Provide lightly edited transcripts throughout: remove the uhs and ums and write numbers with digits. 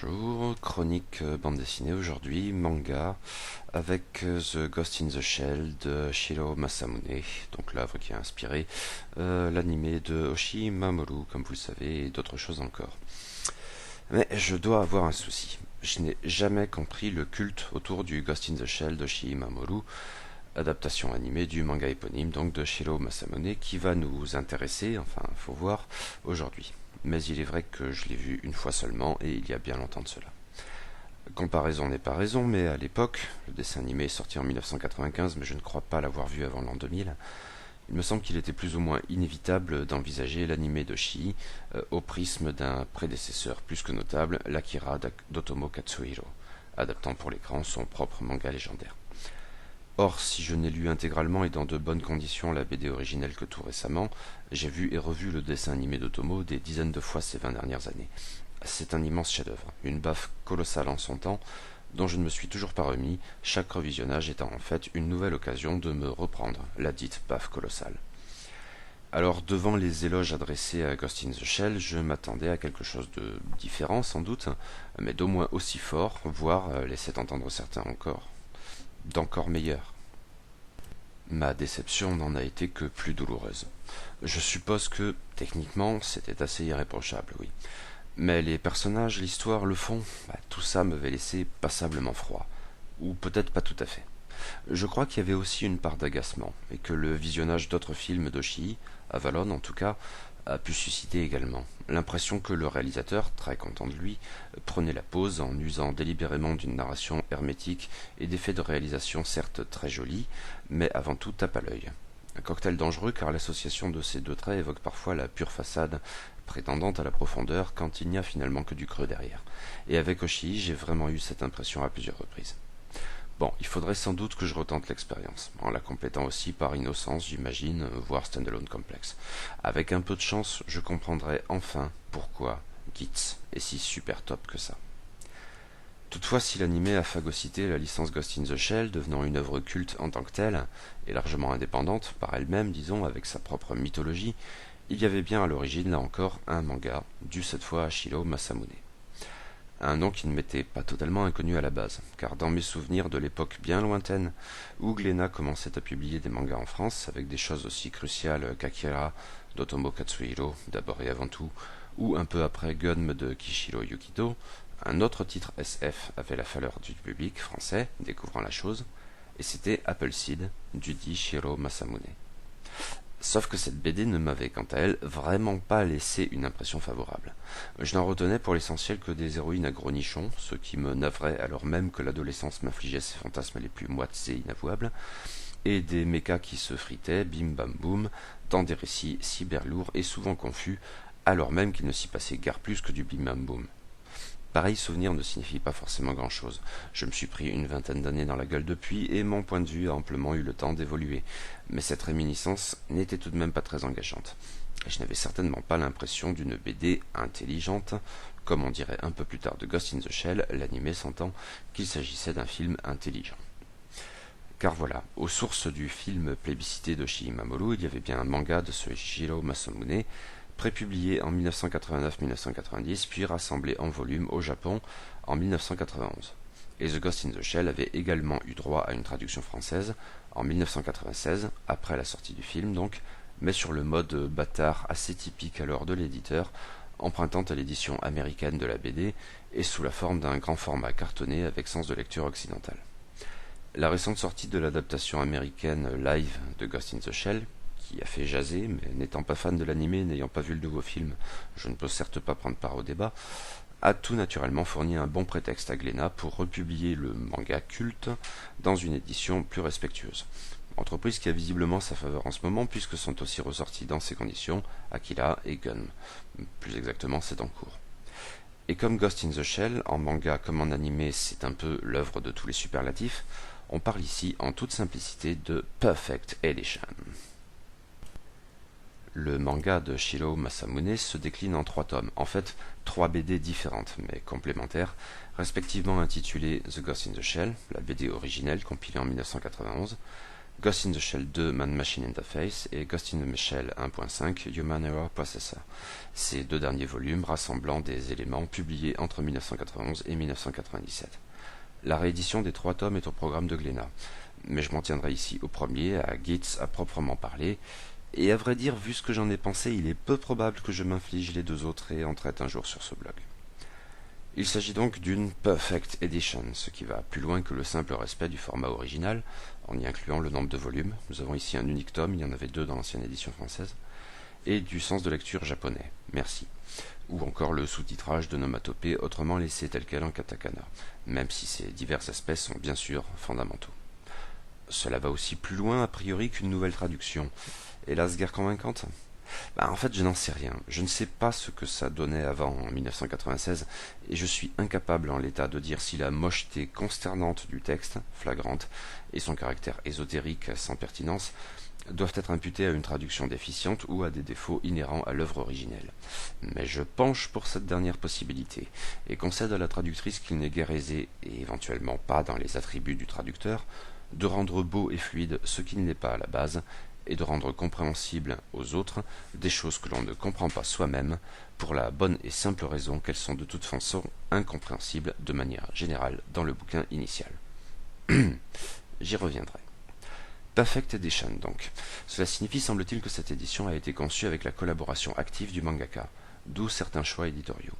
Bonjour, chronique bande dessinée aujourd'hui, manga, avec The Ghost in the Shell de Shiro Masamune, donc l'œuvre qui a inspiré l'anime de Oshii Mamoru, comme vous le savez, et d'autres choses encore. Mais je dois avoir un souci. Je n'ai jamais compris le culte autour du Ghost in the Shell d'Oshii Mamoru, adaptation animée du manga éponyme donc de Shiro Masamune, qui va nous intéresser, enfin faut voir, aujourd'hui. Mais il est vrai que je l'ai vu une fois seulement et il y a bien longtemps de cela. Comparaison n'est pas raison, mais à l'époque, le dessin animé est sorti en 1995, mais je ne crois pas l'avoir vu avant l'an 2000, il me semble qu'il était plus ou moins inévitable d'envisager l'anime d'Oshii au prisme d'un prédécesseur plus que notable, l'Akira d'Otomo Katsuhiro, adaptant pour l'écran son propre manga légendaire. Or, si je n'ai lu intégralement et dans de bonnes conditions la BD originelle que tout récemment, j'ai vu et revu le dessin animé d'Otomo des dizaines de fois ces 20 dernières années. C'est un immense chef-d'œuvre, une baffe colossale en son temps, dont je ne me suis toujours pas remis, chaque revisionnage étant en fait une nouvelle occasion de me reprendre la dite baffe colossale. Alors, devant les éloges adressés à Ghost in the Shell, je m'attendais à quelque chose de différent sans doute, mais d'au moins aussi fort, voire, laissait entendre certains encore, d'encore meilleur. Ma déception n'en a été que plus douloureuse. Je suppose que, techniquement, c'était assez irréprochable, oui. Mais les personnages, l'histoire, le fond, tout ça m'avait laissé passablement froid. Ou peut-être pas tout à fait. Je crois qu'il y avait aussi une part d'agacement, et que le visionnage d'autres films d'Oshii, Avalon en tout cas, a pu susciter également l'impression que le réalisateur, très content de lui, prenait la pause en usant délibérément d'une narration hermétique et d'effets de réalisation certes très jolis, mais avant tout tape à l'œil. Un cocktail dangereux car l'association de ces deux traits évoque parfois la pure façade prétendante à la profondeur quand il n'y a finalement que du creux derrière. Et avec Oshii, j'ai vraiment eu cette impression à plusieurs reprises. Bon, il faudrait sans doute que je retente l'expérience, en la complétant aussi par innocence, j'imagine, voire standalone complexe. Avec un peu de chance, je comprendrai enfin pourquoi Gitz est si super top que ça. Toutefois, si l'anime a phagocyté la licence Ghost in the Shell, devenant une œuvre culte en tant que telle, et largement indépendante, par elle-même, disons, avec sa propre mythologie, il y avait bien à l'origine, là encore, un manga, dû cette fois à Shiro Masamune. Un nom qui ne m'était pas totalement inconnu à la base, car dans mes souvenirs de l'époque bien lointaine, où Glénat commençait à publier des mangas en France, avec des choses aussi cruciales qu'Akira, d'Otomo Katsuhiro, d'abord et avant tout, ou un peu après Gunm de Kishiro Yukito, un autre titre SF avait la faveur du public français, découvrant la chose, et c'était Appleseed, du dit Shiro Masamune. Sauf que cette BD ne m'avait quant à elle vraiment pas laissé une impression favorable. Je n'en retenais pour l'essentiel que des héroïnes à gros nichons, ce qui me navrait alors même que l'adolescence m'infligeait ses fantasmes les plus moites et inavouables, et des mechas qui se fritaient, bim bam boum, dans des récits cyber lourds et souvent confus, alors même qu'il ne s'y passait guère plus que du bim bam boum. Pareil souvenir ne signifie pas forcément grand-chose. Je me suis pris une vingtaine d'années dans la gueule depuis, et mon point de vue a amplement eu le temps d'évoluer. Mais cette réminiscence n'était tout de même pas très engageante. Je n'avais certainement pas l'impression d'une BD intelligente, comme on dirait un peu plus tard de Ghost in the Shell, l'anime s'entend, qu'il s'agissait d'un film intelligent. Car voilà, aux sources du film plébiscité d'Oshii Mamoru, il y avait bien un manga de ce Shiro Masamune, prépublié en 1989-1990, puis rassemblé en volume au Japon en 1991. Et The Ghost in the Shell avait également eu droit à une traduction française en 1996, après la sortie du film donc, mais sur le mode bâtard assez typique alors de l'éditeur, empruntant à l'édition américaine de la BD et sous la forme d'un grand format cartonné avec sens de lecture occidental. La récente sortie de l'adaptation américaine live de Ghost in the Shell, qui a fait jaser, mais n'étant pas fan de l'anime et n'ayant pas vu le nouveau film, je ne peux certes pas prendre part au débat, a tout naturellement fourni un bon prétexte à Glénat pour republier le manga culte dans une édition plus respectueuse. Entreprise qui a visiblement sa faveur en ce moment puisque sont aussi ressortis dans ces conditions Akira et Gun. Plus exactement, c'est en cours. Et comme Ghost in the Shell, en manga comme en anime, c'est un peu l'œuvre de tous les superlatifs, on parle ici en toute simplicité de Perfect Edition. Le manga de Shiro Masamune se décline en 3 tomes, en fait 3 BD différentes mais complémentaires, respectivement intitulées The Ghost in the Shell, la BD originelle compilée en 1991, Ghost in the Shell 2 Man-Machine Interface et Ghost in the Shell 1.5 Human Error Processor. Ces deux derniers volumes rassemblant des éléments publiés entre 1991 et 1997. La réédition des 3 tomes est au programme de Glénat, mais je m'en tiendrai ici au premier, à Gitz à proprement parler, et à vrai dire, vu ce que j'en ai pensé, il est peu probable que je m'inflige les 2 autres et en traite un jour sur ce blog. Il s'agit donc d'une Perfect Edition, ce qui va plus loin que le simple respect du format original, en y incluant le nombre de volumes. Nous avons ici un unique tome, il y en avait 2 dans l'ancienne édition française, et du sens de lecture japonais, merci, ou encore le sous-titrage de nomatopée autrement laissé tel quel en katakana, même si ces divers aspects sont bien sûr fondamentaux. Cela va aussi plus loin a priori qu'une nouvelle traduction, hélas guère convaincante. En fait, je n'en sais rien. Je ne sais pas ce que ça donnait avant en 1996, et je suis incapable en l'état de dire si la mocheté consternante du texte, flagrante, et son caractère ésotérique sans pertinence, doivent être imputés à une traduction déficiente ou à des défauts inhérents à l'œuvre originelle. Mais je penche pour cette dernière possibilité, et concède à la traductrice qu'il n'est guère aisé, et éventuellement pas dans les attributs du traducteur, de rendre beau et fluide ce qui ne l'est pas à la base, et de rendre compréhensible aux autres des choses que l'on ne comprend pas soi-même, pour la bonne et simple raison qu'elles sont de toute façon incompréhensibles de manière générale dans le bouquin initial. J'y reviendrai. Perfect Edition donc. Cela signifie, semble-t-il, que cette édition a été conçue avec la collaboration active du mangaka, d'où certains choix éditoriaux.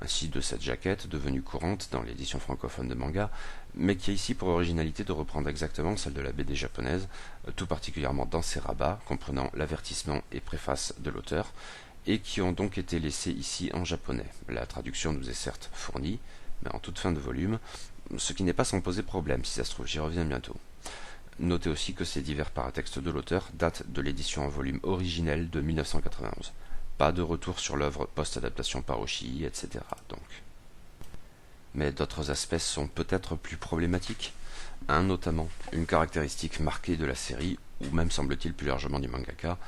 Ainsi de cette jaquette, devenue courante dans l'édition francophone de manga, mais qui a ici pour originalité de reprendre exactement celle de la BD japonaise, tout particulièrement dans ses rabats, comprenant l'avertissement et préface de l'auteur, et qui ont donc été laissés ici en japonais. La traduction nous est certes fournie, mais en toute fin de volume, ce qui n'est pas sans poser problème, si ça se trouve, j'y reviens bientôt. Notez aussi que ces divers paratextes de l'auteur datent de l'édition en volume originelle de 1991. Pas de retour sur l'œuvre post-adaptation par Oshii, etc. donc. Mais d'autres aspects sont peut-être plus problématiques. Un notamment, une caractéristique marquée de la série, ou même semble-t-il plus largement du mangaka,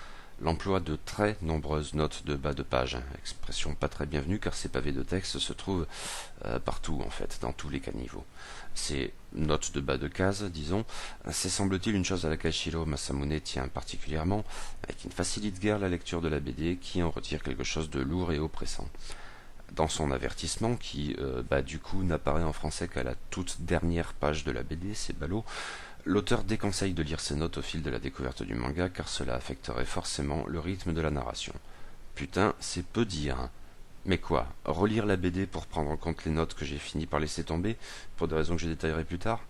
l'emploi de très nombreuses notes de bas de page, expression pas très bienvenue car ces pavés de texte se trouvent partout en fait, dans tous les caniveaux. Ces notes de bas de case, disons, c'est semble-t-il une chose à laquelle Shiro Masamune tient particulièrement, et qui ne facilite guère la lecture de la BD, qui en retire quelque chose de lourd et oppressant. Dans son avertissement, qui du coup n'apparaît en français qu'à la toute dernière page de la BD, c'est ballot, l'auteur déconseille de lire ces notes au fil de la découverte du manga car cela affecterait forcément le rythme de la narration. Putain, c'est peu dire, hein. Mais quoi, relire la BD pour prendre en compte les notes que j'ai fini par laisser tomber, pour des raisons que je détaillerai plus tard?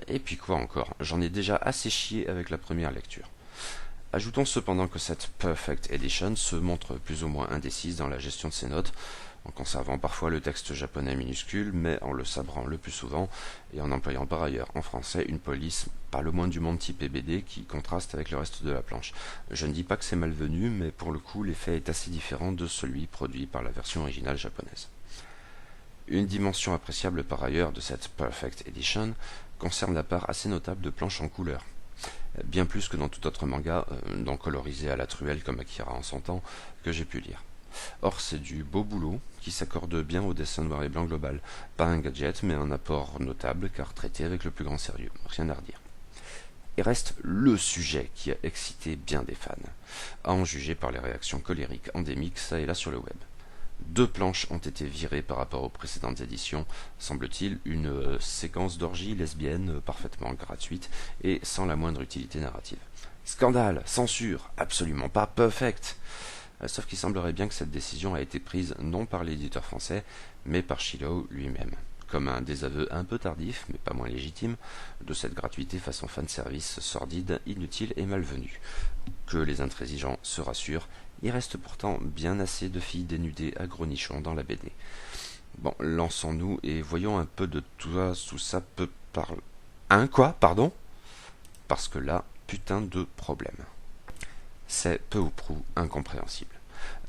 Et puis quoi encore, j'en ai déjà assez chié avec la première lecture. Ajoutons cependant que cette Perfect Edition se montre plus ou moins indécise dans la gestion de ses notes, en conservant parfois le texte japonais minuscule, mais en le sabrant le plus souvent, et en employant par ailleurs en français une police pas le moins du monde typé BD qui contraste avec le reste de la planche. Je ne dis pas que c'est malvenu, mais pour le coup l'effet est assez différent de celui produit par la version originale japonaise. Une dimension appréciable par ailleurs de cette Perfect Edition concerne la part assez notable de planches en couleur. Bien plus que dans tout autre manga, dont colorisé à la truelle comme Akira en son temps, que j'ai pu lire. Or c'est du beau boulot qui s'accorde bien au dessin noir et blanc global. Pas un gadget, mais un apport notable car traité avec le plus grand sérieux, rien à redire. Et reste le sujet qui a excité bien des fans, à en juger par les réactions colériques endémiques ça et là sur le web. 2 planches ont été virées par rapport aux précédentes éditions, semble-t-il une séquence d'orgie lesbienne parfaitement gratuite et sans la moindre utilité narrative. Scandale, censure, absolument pas perfect. Sauf qu'il semblerait bien que cette décision a été prise non par l'éditeur français, mais par Shiro lui-même, comme un désaveu un peu tardif, mais pas moins légitime, de cette gratuité façon fanservice sordide, inutile et malvenue. Que les intransigeants se rassurent, il reste pourtant bien assez de filles dénudées à gros nichons dans la BD. Bon, lançons-nous et voyons un peu de tout ça peut parler. Hein, quoi, pardon? Parce que là, putain de problème. C'est peu ou prou incompréhensible.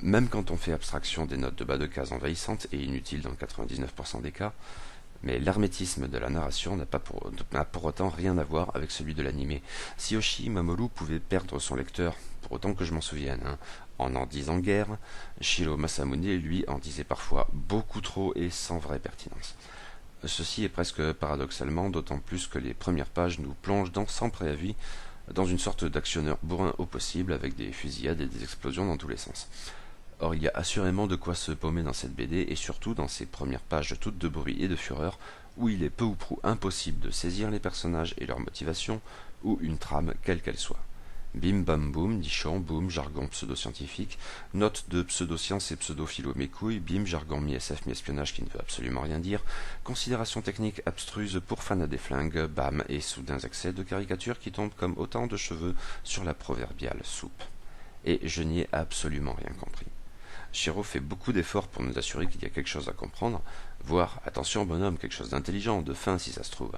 Même quand on fait abstraction des notes de bas de case envahissantes et inutiles dans 99% des cas, mais l'hermétisme de la narration n'a pour autant rien à voir avec celui de l'animé. Si Oshii Mamoru pouvait perdre son lecteur, pour autant que je m'en souvienne, en disant guère, Shiro Masamune, lui, en disait parfois beaucoup trop et sans vraie pertinence. Ceci est presque paradoxalement, d'autant plus que les premières pages nous plongent sans préavis dans une sorte d'actionneur bourrin au possible avec des fusillades et des explosions dans tous les sens. Or il y a assurément de quoi se paumer dans cette BD et surtout dans ses premières pages toutes de bruit et de fureur où il est peu ou prou impossible de saisir les personnages et leurs motivations ou une trame quelle qu'elle soit. Bim bam boum, nichon, boum, jargon pseudo-scientifique, notes de pseudo-science et pseudo-philo mes couilles, bim, jargon mi-SF mi-espionnage qui ne veut absolument rien dire, considérations techniques abstruses pour fans à des flingues, bam, et soudains accès de caricatures qui tombent comme autant de cheveux sur la proverbiale soupe. Et je n'y ai absolument rien compris. Shiro fait beaucoup d'efforts pour nous assurer qu'il y a quelque chose à comprendre, voire, attention bonhomme, quelque chose d'intelligent, de fin si ça se trouve.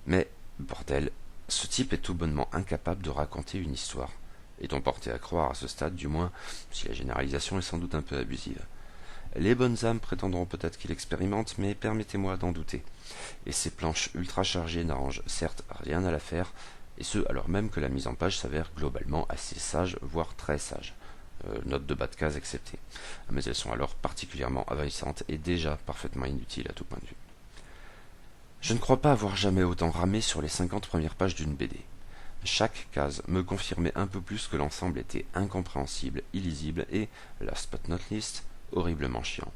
Mais, bordel, ce type est tout bonnement incapable de raconter une histoire. Est-on porté à croire à ce stade, du moins, si la généralisation est sans doute un peu abusive. Les bonnes âmes prétendront peut-être qu'il expérimente, mais permettez-moi d'en douter. Et ces planches ultra chargées n'arrangent certes rien à l'affaire, et ce alors même que la mise en page s'avère globalement assez sage, voire très sage. Note de bas de case exceptée. Mais elles sont alors particulièrement envahissantes et déjà parfaitement inutiles à tout point de vue. Je ne crois pas avoir jamais autant ramé sur les 50 premières pages d'une BD. Chaque case me confirmait un peu plus que l'ensemble était incompréhensible, illisible et, last but not least, horriblement chiant.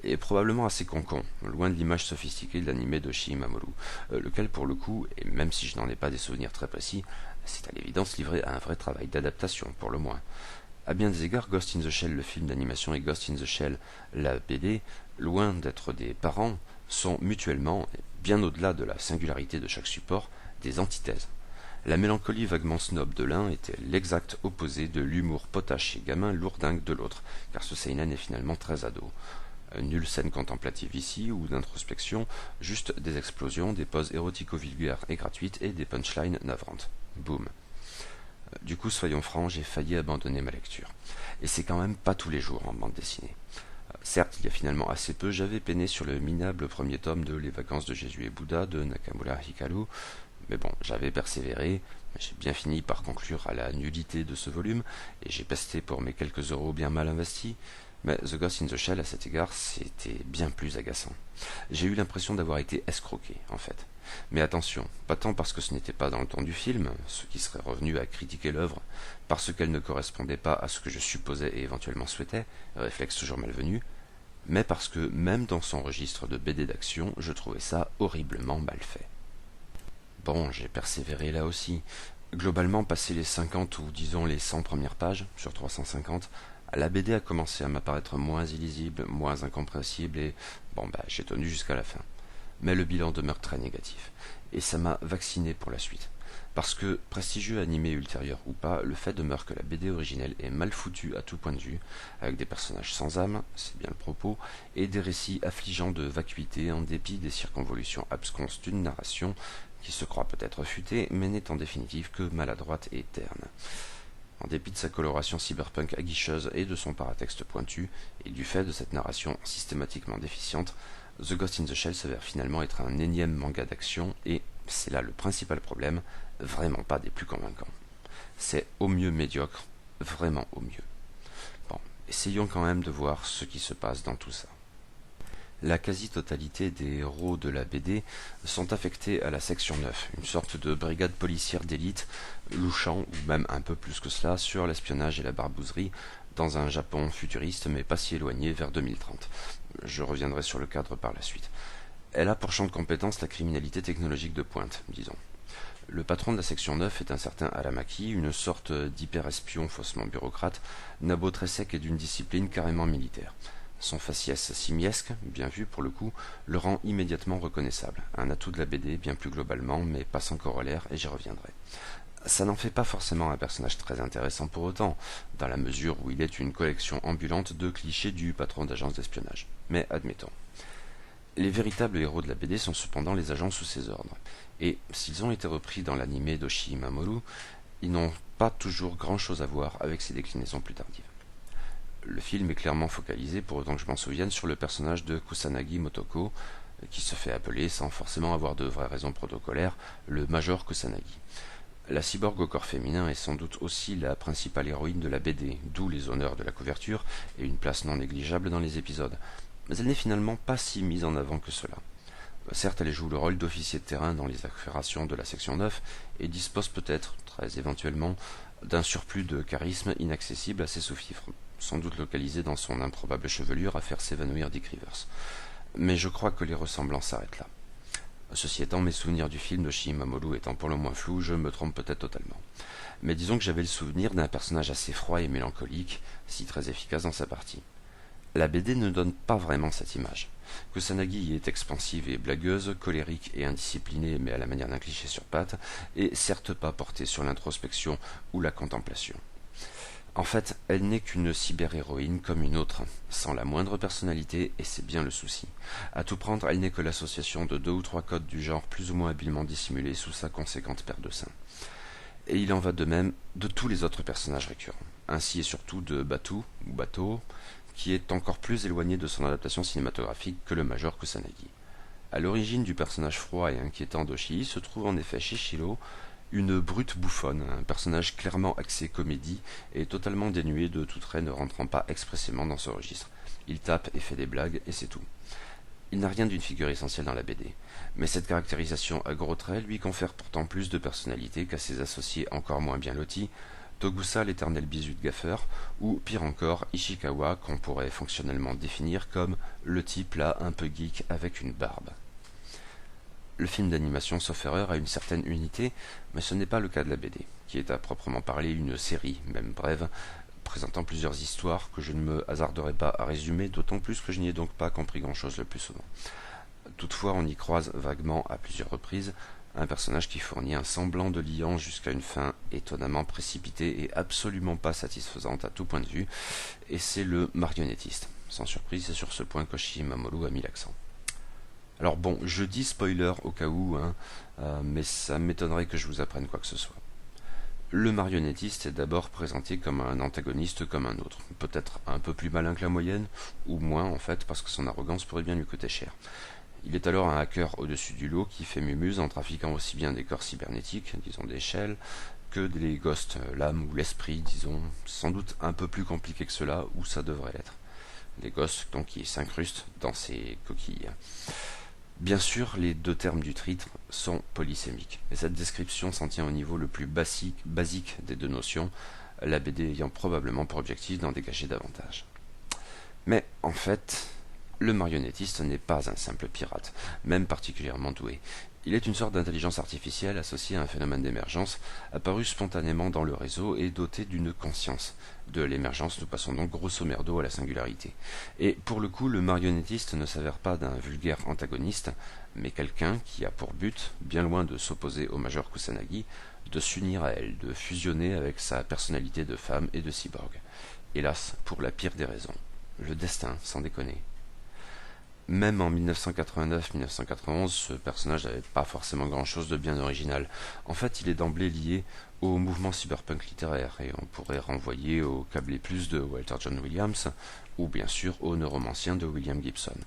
Et probablement assez concon, loin de l'image sophistiquée de l'animé d'Oshii Mamoru, lequel pour le coup, et même si je n'en ai pas des souvenirs très précis, c'est à l'évidence livré à un vrai travail d'adaptation, pour le moins. À bien des égards, Ghost in the Shell, le film d'animation, et Ghost in the Shell, la BD, loin d'être des parents, sont mutuellement, bien au-delà de la singularité de chaque support, des antithèses. La mélancolie vaguement snob de l'un était l'exact opposé de l'humour potache et gamin lourdingue de l'autre, car ce seinen est finalement très ado. Nulle scène contemplative ici, ou d'introspection, juste des explosions, des poses érotico-vulgaires et gratuites, et des punchlines navrantes. Boum. Du coup, soyons francs, j'ai failli abandonner ma lecture. Et c'est quand même pas tous les jours en bande dessinée. Certes, il y a finalement assez peu, j'avais peiné sur le minable premier tome de Les vacances de Jésus et Bouddha de Nakamura Hikaru, mais bon, j'avais persévéré, j'ai bien fini par conclure à la nullité de ce volume, et j'ai pesté pour mes quelques euros bien mal investis, mais The Ghost in the Shell, à cet égard, c'était bien plus agaçant. J'ai eu l'impression d'avoir été escroqué, en fait. Mais attention, pas tant parce que ce n'était pas dans le ton du film, ce qui serait revenu à critiquer l'œuvre, parce qu'elle ne correspondait pas à ce que je supposais et éventuellement souhaitais, réflexe toujours malvenu, mais parce que même dans son registre de BD d'action, je trouvais ça horriblement mal fait. Bon, j'ai persévéré là aussi. Globalement, passé les 50 ou disons les 100 premières pages, sur 350, la BD a commencé à m'apparaître moins illisible, moins incompréhensible et, bon j'ai tenu jusqu'à la fin. Mais le bilan demeure très négatif, et ça m'a vacciné pour la suite. Parce que, prestigieux animé ultérieur ou pas, le fait demeure que la BD originelle est mal foutue à tout point de vue, avec des personnages sans âme, c'est bien le propos, et des récits affligeants de vacuité en dépit des circonvolutions absconses d'une narration qui se croit peut-être futée, mais n'est en définitive que maladroite et terne. En dépit de sa coloration cyberpunk aguicheuse et de son paratexte pointu, et du fait de cette narration systématiquement déficiente, The Ghost in the Shell s'avère finalement être un énième manga d'action et, c'est là le principal problème, vraiment pas des plus convaincants. C'est au mieux médiocre, vraiment au mieux. Bon, essayons quand même de voir ce qui se passe dans tout ça. La quasi-totalité des héros de la BD sont affectés à la section 9, une sorte de brigade policière d'élite, louchant, ou même un peu plus que cela, sur l'espionnage et la barbouzerie, dans un Japon futuriste mais pas si éloigné vers 2030. Je reviendrai sur le cadre par la suite. Elle a pour champ de compétence la criminalité technologique de pointe, disons. Le patron de la section 9 est un certain Aramaki, une sorte d'hyper-espion faussement bureaucrate, nabot très sec et d'une discipline carrément militaire. Son faciès simiesque, bien vu pour le coup, le rend immédiatement reconnaissable. Un atout de la BD, bien plus globalement, mais pas sans corollaire, et j'y reviendrai. Ça n'en fait pas forcément un personnage très intéressant pour autant, dans la mesure où il est une collection ambulante de clichés du patron d'agence d'espionnage. Mais admettons. Les véritables héros de la BD sont cependant les agents sous ses ordres, et s'ils ont été repris dans l'anime d'Oshii Mamoru, ils n'ont pas toujours grand-chose à voir avec ses déclinaisons plus tardives. Le film est clairement focalisé, pour autant que je m'en souvienne, sur le personnage de Kusanagi Motoko, qui se fait appeler, sans forcément avoir de vraies raisons protocolaires, le Major Kusanagi. La cyborg au corps féminin est sans doute aussi la principale héroïne de la BD, d'où les honneurs de la couverture et une place non négligeable dans les épisodes. Mais elle n'est finalement pas si mise en avant que cela. Certes, elle joue le rôle d'officier de terrain dans les opérations de la section 9 et dispose peut-être, très éventuellement, d'un surplus de charisme inaccessible à ses sous-fifres, sans doute localisé dans son improbable chevelure à faire s'évanouir Dick Rivers. Mais je crois que les ressemblances s'arrêtent là. Ceci étant, mes souvenirs du film de Oshii Mamoru étant pour le moins flous, je me trompe peut-être totalement. Mais disons que j'avais le souvenir d'un personnage assez froid et mélancolique, si très efficace dans sa partie. La BD ne donne pas vraiment cette image. Kusanagi y est expansive et blagueuse, colérique et indisciplinée, mais à la manière d'un cliché sur pattes, et certes pas portée sur l'introspection ou la contemplation. En fait, elle n'est qu'une cyber-héroïne comme une autre, sans la moindre personnalité, et c'est bien le souci. À tout prendre, elle n'est que l'association de 2 ou 3 codes du genre plus ou moins habilement dissimulés sous sa conséquente paire de seins. Et il en va de même de tous les autres personnages récurrents, ainsi et surtout de Batu, ou Bato, qui est encore plus éloigné de son adaptation cinématographique que le Major Kusanagi. À l'origine du personnage froid et inquiétant d'Oshii se trouve en effet chez Shiro une brute bouffonne, un personnage clairement axé comédie et totalement dénué de tout trait ne rentrant pas expressément dans ce registre. Il tape et fait des blagues et c'est tout. Il n'a rien d'une figure essentielle dans la BD, mais cette caractérisation à gros traits lui confère pourtant plus de personnalité qu'à ses associés encore moins bien lotis, Togusa l'éternel bisu de gaffeur, ou pire encore Ishikawa qu'on pourrait fonctionnellement définir comme le type là un peu geek avec une barbe. Le film d'animation sauf erreur a une certaine unité, mais ce n'est pas le cas de la BD, qui est à proprement parler une série, même brève, présentant plusieurs histoires que je ne me hasarderai pas à résumer, d'autant plus que je n'y ai donc pas compris grand-chose le plus souvent. Toutefois, on y croise vaguement à plusieurs reprises un personnage qui fournit un semblant de liant jusqu'à une fin étonnamment précipitée et absolument pas satisfaisante à tout point de vue, et c'est le marionnettiste. Sans surprise, c'est sur ce point qu'Oshii Mamoru a mis l'accent. Alors bon, je dis spoiler au cas où, mais ça m'étonnerait que je vous apprenne quoi que ce soit. Le marionnettiste est d'abord présenté comme un antagoniste comme un autre, peut-être un peu plus malin que la moyenne, ou moins en fait, parce que son arrogance pourrait bien lui coûter cher. Il est alors un hacker au-dessus du lot qui fait mumuse en trafiquant aussi bien des corps cybernétiques, disons des shells, que des ghosts, l'âme ou l'esprit, disons, sans doute un peu plus compliqué que cela, ou ça devrait l'être. Les ghosts donc qui s'incrustent dans ces coquilles. Bien sûr, les deux termes du titre sont polysémiques, et cette description s'en tient au niveau le plus basique des deux notions, la BD ayant probablement pour objectif d'en dégager davantage. Mais en fait, le marionnettiste n'est pas un simple pirate, même particulièrement doué. Il est une sorte d'intelligence artificielle associée à un phénomène d'émergence, apparu spontanément dans le réseau et doté d'une conscience. De l'émergence, nous passons donc grosso merdo à la singularité. Et pour le coup, le marionnettiste ne s'avère pas d'un vulgaire antagoniste, mais quelqu'un qui a pour but, bien loin de s'opposer au Major Kusanagi, de s'unir à elle, de fusionner avec sa personnalité de femme et de cyborg. Hélas, pour la pire des raisons. Le destin, sans déconner. Même en 1989-1991, ce personnage n'avait pas forcément grand-chose de bien original. En fait, il est d'emblée lié au mouvement cyberpunk littéraire, et on pourrait renvoyer au Câblé Plus de Walter John Williams, ou bien sûr au Neuromancien de William Gibson.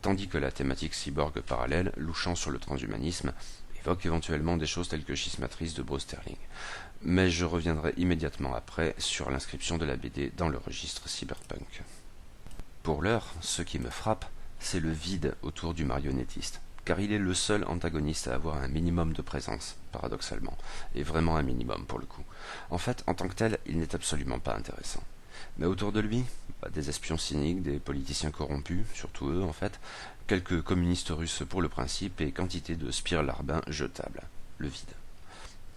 Tandis que la thématique cyborg parallèle, louchant sur le transhumanisme, évoque éventuellement des choses telles que Schismatrice de Bruce Sterling. Mais je reviendrai immédiatement après sur l'inscription de la BD dans le registre cyberpunk. Pour l'heure, ce qui me frappe, c'est le vide autour du marionnettiste, car il est le seul antagoniste à avoir un minimum de présence, paradoxalement, et vraiment un minimum pour le coup. En fait, en tant que tel, il n'est absolument pas intéressant. Mais autour de lui, des espions cyniques, des politiciens corrompus, surtout eux en fait, quelques communistes russes pour le principe et quantité de spires larbins jetables. Le vide.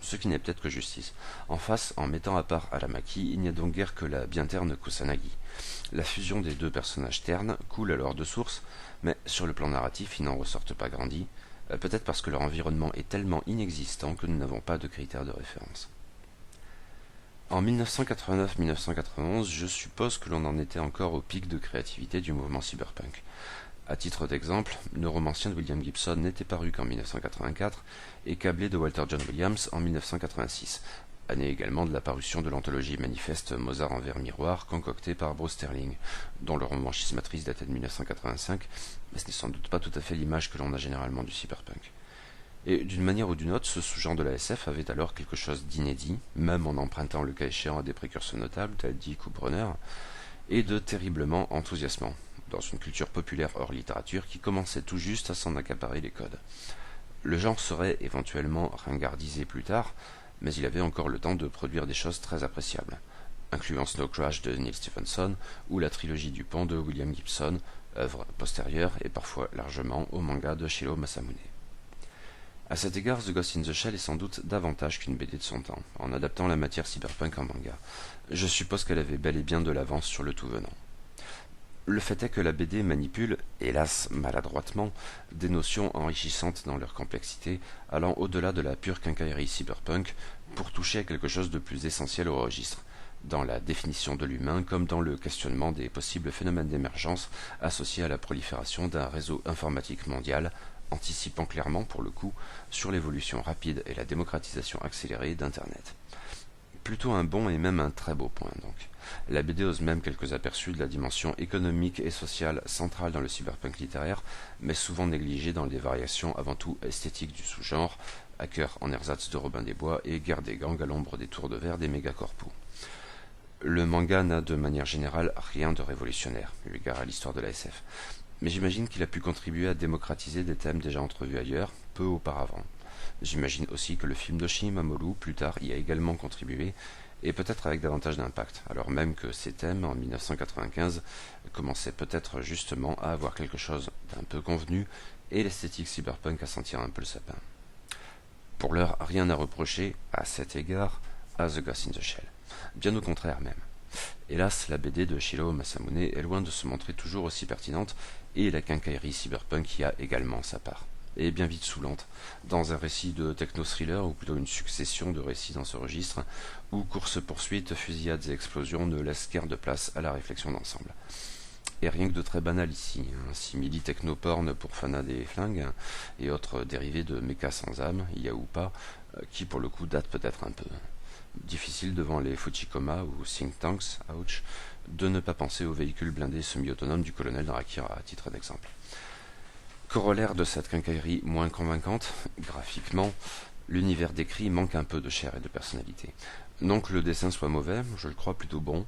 Ce qui n'est peut-être que justice. En face, en mettant à part Aramaki, il n'y a donc guère que la bien terne Kusanagi. La fusion des deux personnages ternes coule alors de source, mais sur le plan narratif, ils n'en ressortent pas grandis, peut-être parce que leur environnement est tellement inexistant que nous n'avons pas de critères de référence. En 1989-1991, je suppose que l'on en était encore au pic de créativité du mouvement cyberpunk. À titre d'exemple, Neuromancien de William Gibson n'était paru qu'en 1984 et Câblé de Walter John Williams en 1986, année également de la parution de l'anthologie manifeste Mozart en verre miroir concoctée par Bruce Sterling, dont le roman Schismatrice datait de 1985, mais ce n'est sans doute pas tout à fait l'image que l'on a généralement du cyberpunk. Et d'une manière ou d'une autre, ce sous-genre de la SF avait alors quelque chose d'inédit, même en empruntant le cas échéant à des précurseurs notables tels Dick ou Brunner, et de terriblement enthousiasmant, dans une culture populaire hors littérature qui commençait tout juste à s'en accaparer les codes. Le genre serait éventuellement ringardisé plus tard, mais il avait encore le temps de produire des choses très appréciables, incluant Snow Crash de Neil Stephenson ou la trilogie du pont de William Gibson, œuvre postérieure et parfois largement au manga de Shiro Masamune. À cet égard, The Ghost in the Shell est sans doute davantage qu'une BD de son temps, en adaptant la matière cyberpunk en manga. Je suppose qu'elle avait bel et bien de l'avance sur le tout venant. Le fait est que la BD manipule, hélas maladroitement, des notions enrichissantes dans leur complexité, allant au-delà de la pure quincaillerie cyberpunk, pour toucher à quelque chose de plus essentiel au registre, dans la définition de l'humain comme dans le questionnement des possibles phénomènes d'émergence associés à la prolifération d'un réseau informatique mondial, anticipant clairement, pour le coup, sur l'évolution rapide et la démocratisation accélérée d'Internet. Plutôt un bon et même un très beau point, donc. La BD ose même quelques aperçus de la dimension économique et sociale centrale dans le cyberpunk littéraire, mais souvent négligée dans les variations avant tout esthétiques du sous-genre, hacker en ersatz de Robin des Bois et guerre des gangs à l'ombre des tours de verre des mégacorpos. Le manga n'a de manière générale rien de révolutionnaire, eu égard à l'histoire de la SF, mais j'imagine qu'il a pu contribuer à démocratiser des thèmes déjà entrevus ailleurs, peu auparavant. J'imagine aussi que le film d'Oshii Mamoru, plus tard, y a également contribué, et peut-être avec davantage d'impact, alors même que ces thèmes, en 1995, commençaient peut-être justement à avoir quelque chose d'un peu convenu, et l'esthétique cyberpunk à sentir un peu le sapin. Pour l'heure, rien à reprocher, à cet égard, à The Ghost in the Shell. Bien au contraire même. Hélas, la BD de Shiro Masamune est loin de se montrer toujours aussi pertinente, et la quincaillerie cyberpunk y a également sa part. Et bien vite saoulante, dans un récit de techno-thriller, ou plutôt une succession de récits dans ce registre, où courses-poursuites, fusillades et explosions ne laissent guère de place à la réflexion d'ensemble. Et rien que de très banal ici, un simili techno-porn pour fanats des flingues, et autres dérivés de méca sans âme, y a ou pas, qui pour le coup date peut-être un peu. Difficile devant les Fuchikoma ou think tanks, ouch, de ne pas penser aux véhicules blindés semi-autonomes du colonel dans Akira à titre d'exemple. Corollaire de cette quincaillerie moins convaincante, graphiquement, l'univers décrit manque un peu de chair et de personnalité. Non que le dessin soit mauvais, je le crois plutôt bon,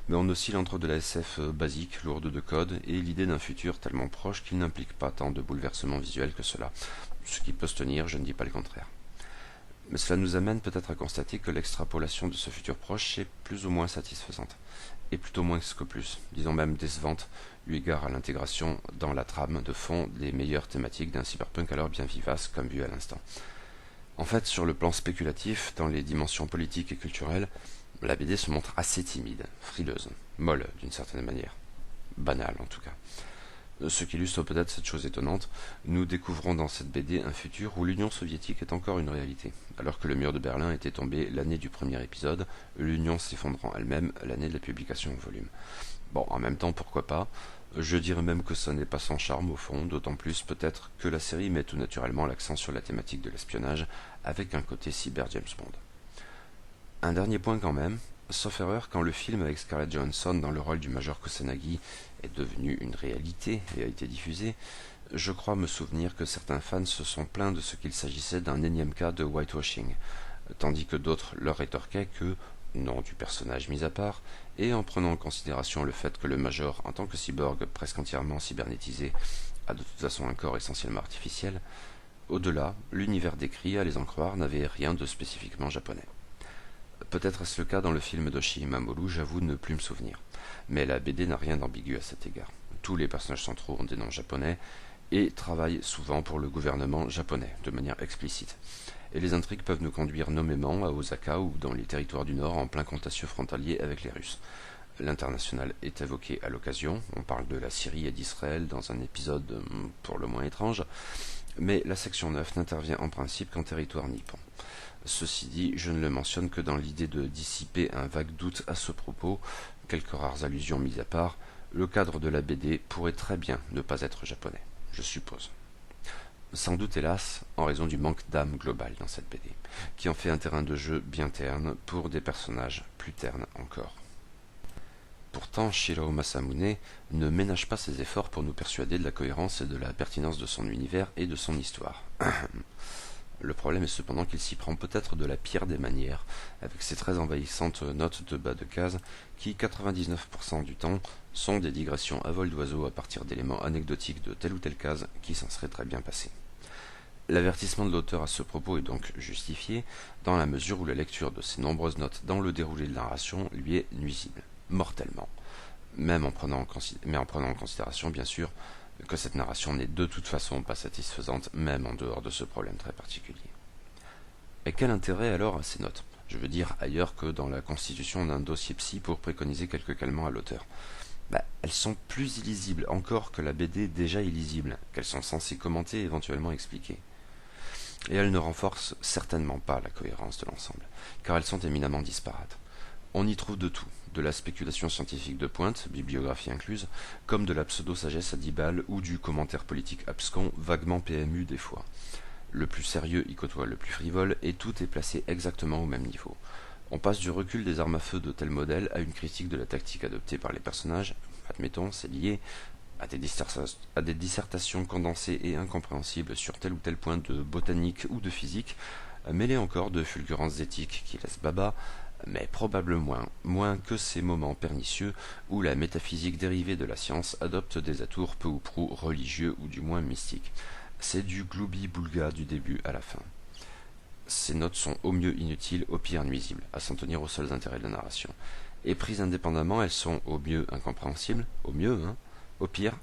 mais on oscille entre de la SF basique, lourde de code, et l'idée d'un futur tellement proche qu'il n'implique pas tant de bouleversements visuels que cela, ce qui peut se tenir, je ne dis pas le contraire. Mais cela nous amène peut-être à constater que l'extrapolation de ce futur proche est plus ou moins satisfaisante, et plutôt moins que plus, disons même décevante, eu égard à l'intégration dans la trame de fond des meilleures thématiques d'un cyberpunk alors bien vivace comme vu à l'instant. En fait, sur le plan spéculatif, dans les dimensions politiques et culturelles, la BD se montre assez timide, frileuse, molle d'une certaine manière, banale en tout cas. Ce qu'illustre peut-être cette chose étonnante, nous découvrons dans cette BD un futur où l'Union soviétique est encore une réalité. Alors que le mur de Berlin était tombé l'année du premier épisode, l'Union s'effondrant elle-même l'année de la publication au volume. Bon, en même temps, pourquoi pas. Je dirais même que ce n'est pas sans charme au fond, d'autant plus peut-être que la série met tout naturellement l'accent sur la thématique de l'espionnage, avec un côté cyber James Bond. Un dernier point quand même, sauf erreur, quand le film avec Scarlett Johansson dans le rôle du Major Kusanagi est devenu une réalité et a été diffusé, je crois me souvenir que certains fans se sont plaints de ce qu'il s'agissait d'un énième cas de whitewashing, tandis que d'autres leur rétorquaient que, nom du personnage mis à part, et en prenant en considération le fait que le Major, en tant que cyborg presque entièrement cybernétisé, a de toute façon un corps essentiellement artificiel, au-delà, l'univers décrit, à les en croire, n'avait rien de spécifiquement japonais. Peut-être est-ce le cas dans le film d'Oshii Mamoru, j'avoue ne plus me souvenir. Mais la BD n'a rien d'ambigu à cet égard. Tous les personnages centraux ont des noms japonais et travaillent souvent pour le gouvernement japonais, de manière explicite. Et les intrigues peuvent nous conduire nommément à Osaka ou dans les territoires du Nord en plein contentieux frontalier avec les Russes. L'international est évoqué à l'occasion, on parle de la Syrie et d'Israël dans un épisode pour le moins étrange, mais la section 9 n'intervient en principe qu'en territoire nippon. Ceci dit, je ne le mentionne que dans l'idée de dissiper un vague doute à ce propos, quelques rares allusions mises à part, le cadre de la BD pourrait très bien ne pas être japonais, je suppose. Sans doute hélas, en raison du manque d'âme globale dans cette BD, qui en fait un terrain de jeu bien terne pour des personnages plus ternes encore. Pourtant, Shiro Masamune ne ménage pas ses efforts pour nous persuader de la cohérence et de la pertinence de son univers et de son histoire. Le problème est cependant qu'il s'y prend peut-être de la pire des manières, avec ses très envahissantes notes de bas de case, qui, 99% du temps, sont des digressions à vol d'oiseau à partir d'éléments anecdotiques de telle ou telle case qui s'en seraient très bien passés. L'avertissement de l'auteur à ce propos est donc justifié, dans la mesure où la lecture de ces nombreuses notes dans le déroulé de la narration lui est nuisible, mortellement, mais en prenant en considération, bien sûr, que cette narration n'est de toute façon pas satisfaisante, même en dehors de ce problème très particulier. Et quel intérêt alors à ces notes? Je veux dire ailleurs que dans la constitution d'un dossier psy pour préconiser quelques calmants à l'auteur. Elles sont plus illisibles encore que la BD déjà illisible, qu'elles sont censées commenter et éventuellement expliquer. Et elles ne renforcent certainement pas la cohérence de l'ensemble, car elles sont éminemment disparates. On y trouve de tout, de la spéculation scientifique de pointe, bibliographie incluse, comme de la pseudo-sagesse à 10 balles ou du commentaire politique abscon, vaguement PMU des fois. Le plus sérieux y côtoie le plus frivole, et tout est placé exactement au même niveau. On passe du recul des armes à feu de tel modèle à une critique de la tactique adoptée par les personnages, admettons, c'est lié, à des dissertations condensées et incompréhensibles sur tel ou tel point de botanique ou de physique, mêlées encore de fulgurances éthiques qui laissent baba, mais probablement moins que ces moments pernicieux où la métaphysique dérivée de la science adopte des atours peu ou prou religieux ou du moins mystiques. C'est du gloubi-boulga du début à la fin. Ces notes sont au mieux inutiles, au pire nuisibles, à s'en tenir aux seuls intérêts de la narration. Et prises indépendamment, elles sont au mieux incompréhensibles, au mieux, au pire,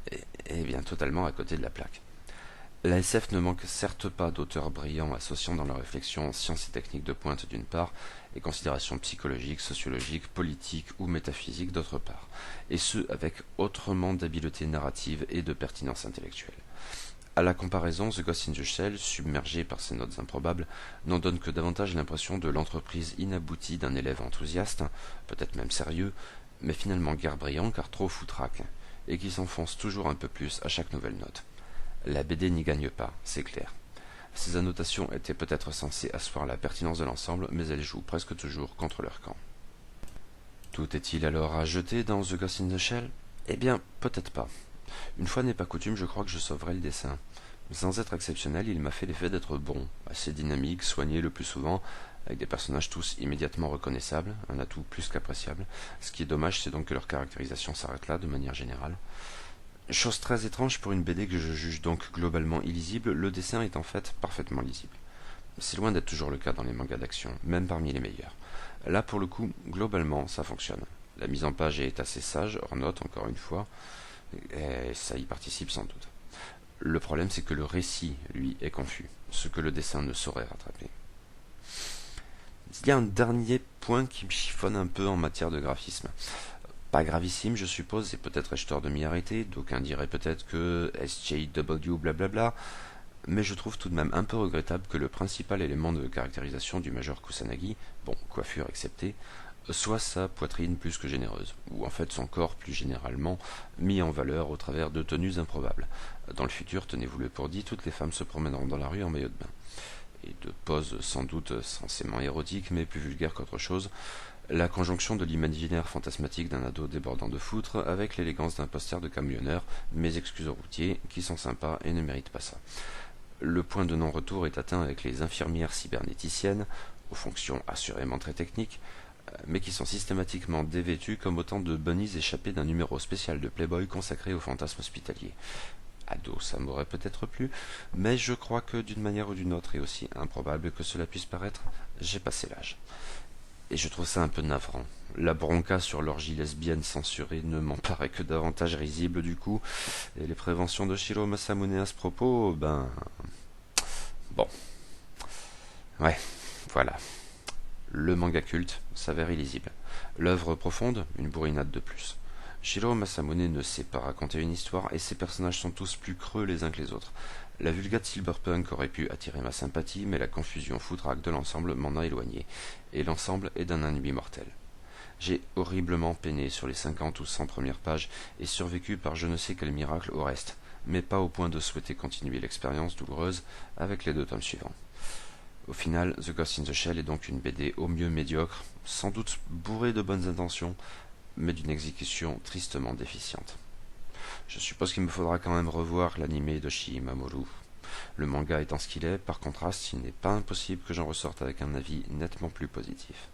et bien totalement à côté de la plaque. La SF ne manque certes pas d'auteurs brillants associant dans leurs réflexions sciences et techniques de pointe d'une part, et considérations psychologiques, sociologiques, politiques ou métaphysiques d'autre part, et ce avec autrement d'habileté narrative et de pertinence intellectuelle. À la comparaison, The Ghost in the Shell, submergé par ses notes improbables, n'en donne que davantage l'impression de l'entreprise inaboutie d'un élève enthousiaste, peut-être même sérieux, mais finalement guère brillant car trop foutraque, et qui s'enfonce toujours un peu plus à chaque nouvelle note. La BD n'y gagne pas, c'est clair. Ces annotations étaient peut-être censées asseoir la pertinence de l'ensemble, mais elles jouent presque toujours contre leur camp. Tout est-il alors à jeter dans The Ghost in the Shell? Eh bien, peut-être pas. Une fois n'est pas coutume, je crois que je sauverai le dessin. Sans être exceptionnel, il m'a fait l'effet d'être bon, assez dynamique, soigné le plus souvent, avec des personnages tous immédiatement reconnaissables, un atout plus qu'appréciable. Ce qui est dommage, c'est donc que leur caractérisation s'arrête là, de manière générale. Chose très étrange pour une BD que je juge donc globalement illisible, le dessin est en fait parfaitement lisible. C'est loin d'être toujours le cas dans les mangas d'action, même parmi les meilleurs. Là, pour le coup, globalement, ça fonctionne. La mise en page est assez sage, hors note encore une fois, et ça y participe sans doute. Le problème, c'est que le récit, lui, est confus, ce que le dessin ne saurait rattraper. Il y a un dernier point qui me chiffonne un peu en matière de graphisme. Pas gravissime, je suppose, et peut-être ai-je tort de m'y arrêter, d'aucuns diraient peut-être que SJW blablabla, mais je trouve tout de même un peu regrettable que le principal élément de caractérisation du Major Kusanagi, bon, coiffure exceptée, soit sa poitrine plus que généreuse, ou en fait son corps plus généralement mis en valeur au travers de tenues improbables. Dans le futur, tenez-vous-le pour dit, toutes les femmes se promèneront dans la rue en maillot de bain. Et de poses sans doute censément érotiques, mais plus vulgaires qu'autre chose, la conjonction de l'imaginaire fantasmatique d'un ado débordant de foutre avec l'élégance d'un poster de camionneur, mes excuses aux routiers, qui sont sympas et ne méritent pas ça. Le point de non-retour est atteint avec les infirmières cybernéticiennes, aux fonctions assurément très techniques, mais qui sont systématiquement dévêtues comme autant de bunnies échappés d'un numéro spécial de Playboy consacré au fantasme hospitalier. Ado, ça m'aurait peut-être plu, mais je crois que d'une manière ou d'une autre, et aussi improbable que cela puisse paraître, j'ai passé l'âge. Et je trouve ça un peu navrant. La bronca sur l'orgie lesbienne censurée ne m'en paraît que davantage risible du coup, et les préventions de Shiro Masamune à ce propos, bon. Ouais, voilà. Le manga culte s'avère illisible. L'œuvre profonde, une bourrinade de plus. Shiro Masamune ne sait pas raconter une histoire et ses personnages sont tous plus creux les uns que les autres. La vulgate cyberpunk aurait pu attirer ma sympathie, mais la confusion foutraque de l'ensemble m'en a éloigné, et l'ensemble est d'un ennui mortel. J'ai horriblement peiné sur les 50 ou 100 premières pages et survécu par je ne sais quel miracle au reste, mais pas au point de souhaiter continuer l'expérience douloureuse avec les 2 tomes suivants. Au final, The Ghost in the Shell est donc une BD au mieux médiocre, sans doute bourrée de bonnes intentions, mais d'une exécution tristement déficiente. Je suppose qu'il me faudra quand même revoir l'animé de Mamoru. Le manga étant ce qu'il est, par contraste, il n'est pas impossible que j'en ressorte avec un avis nettement plus positif.